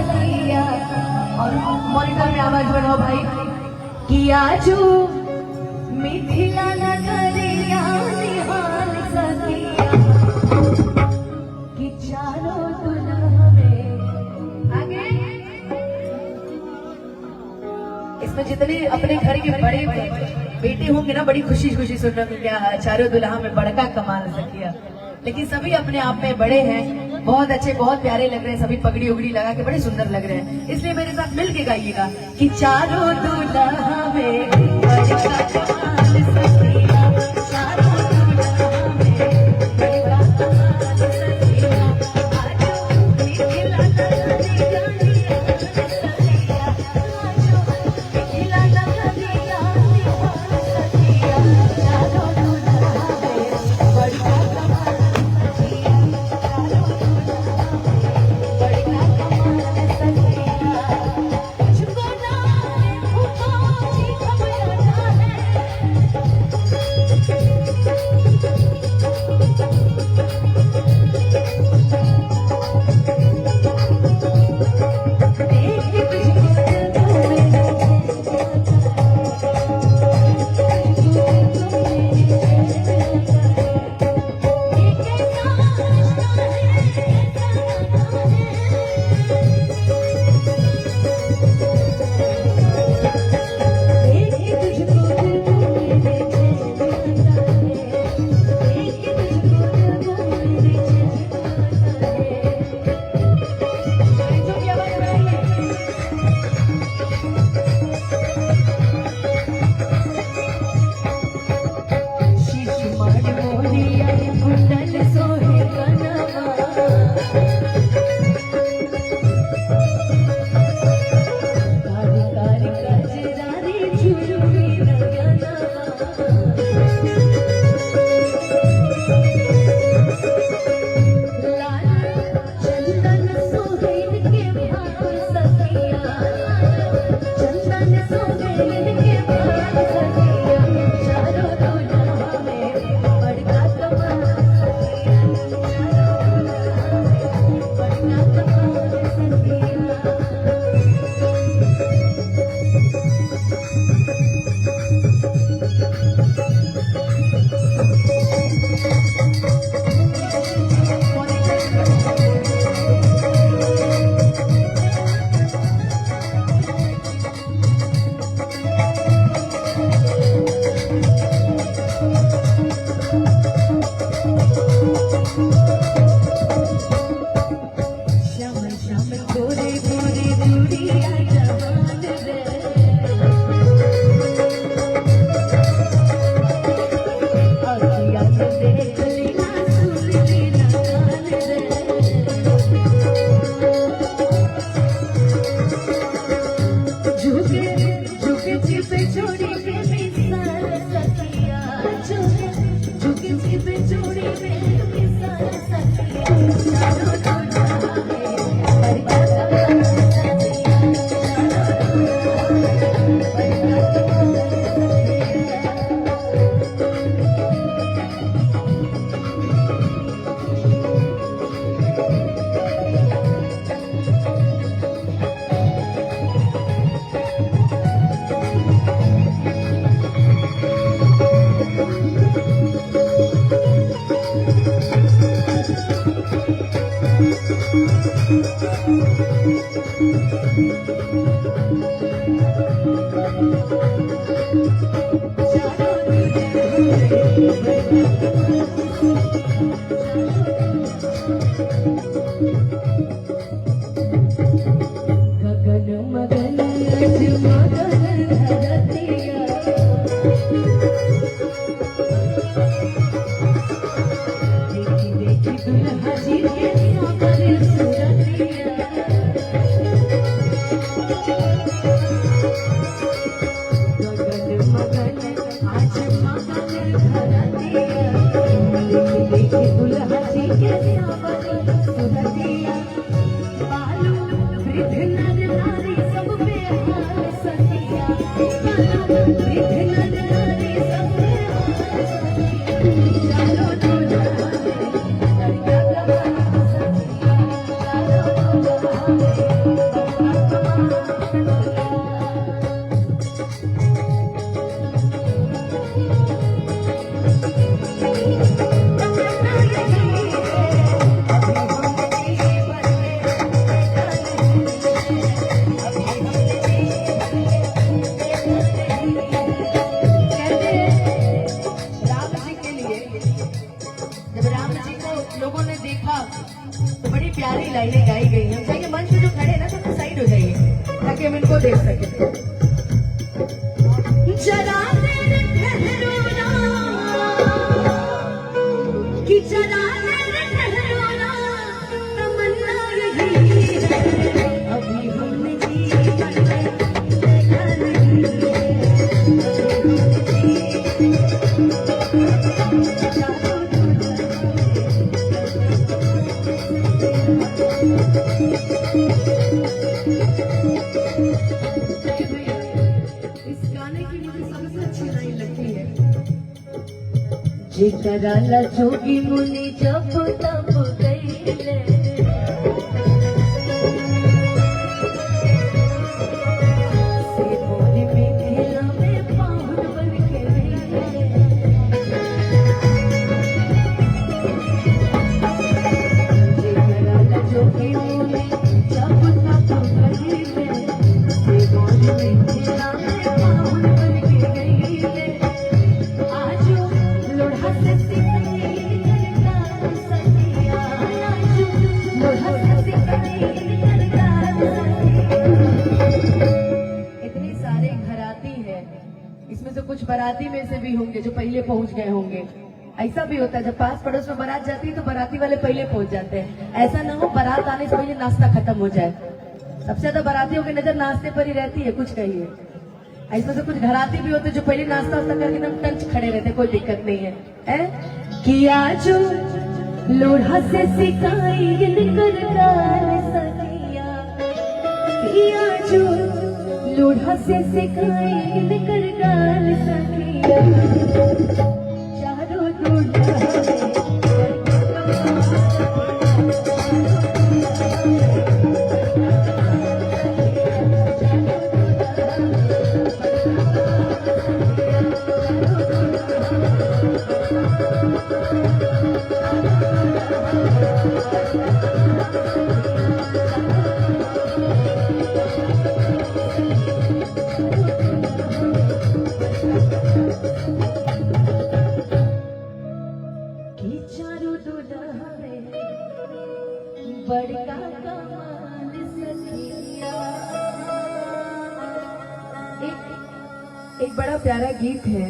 सखिया। और मॉनिटर में आवाज बढ़ाओ भाई कि आजू मिथिला नगरिया निहाल सखिया कि चारों दुल्हा में आगे। इसमें जितने अपने घर के बड़े बेटे होंगे ना बड़ी खुशी खुशी सुनने को क्या चारों दुल्हा में बड़का कमाल सखिया। लेकिन सभी अपने आप में बड़े हैं, बहुत अच्छे बहुत प्यारे लग रहे हैं, सभी पगड़ी उगड़ी लगा के बड़े सुंदर लग रहे हैं। इसलिए मेरे साथ मिल के गाइएगा कि चारों दुल्हा में बड़का कमाल सखिया, चारों दुल्हा में बड़का कमाल सखिया, आजो मिथिला नगरिया निहाल सखिया, आजो मिथिला नगरिया निहाल सखिया, चारों दुल्हा में बड़का Thank you. ताकि हम इनको देख सकें। जरा देर ठहरो ना, कि जरा देर ठहरो ना, तमन्ना यही है, अभी हमने जीवन में देखा नहीं इस गाने की मुझे सबसे अच्छी लाइन लगती है, जेकरा जोगी मुनि जब तब गईले, से मोरी मिथिला में पाहुन बन के रहिले, जेकरा जोगी मुनि जब तब गईले, से मोरी मिथिला में पाहुन बन के रहिले, आजो लोढ़ा से सिकनी करता सखिया, आजो लोढ़ा से सिकनी करता सखिया। इतने सारे घराती हैं, इसमें से कुछ बाराती में से भी होंगे जो पहले पहुंच गए होंगे। ऐसा भी होता है जब पास पड़ोस में बारात जाती है तो बाराती वाले पहले पहुंच जाते हैं। ऐसा ना हो बारात आने से पहले नाश्ता खत्म हो जाए। सबसे ज्यादा बारातियों की नजर नाश्ते पर ही रहती है, कुछ कहिए। इसमें से कुछ घराती भी होते जो पहले नाश्ता वास्ता करके एकदम टंच खड़े रहते, कोई दिक्कत नहीं है, कि आजो लोढ़ा से सिकाई करता सखिया, कि आजो लोढ़ा से सिकाई करता सखिया, चारों दूल्हा बड़का कमाल सखिया। एक बड़ा प्यारा गीत है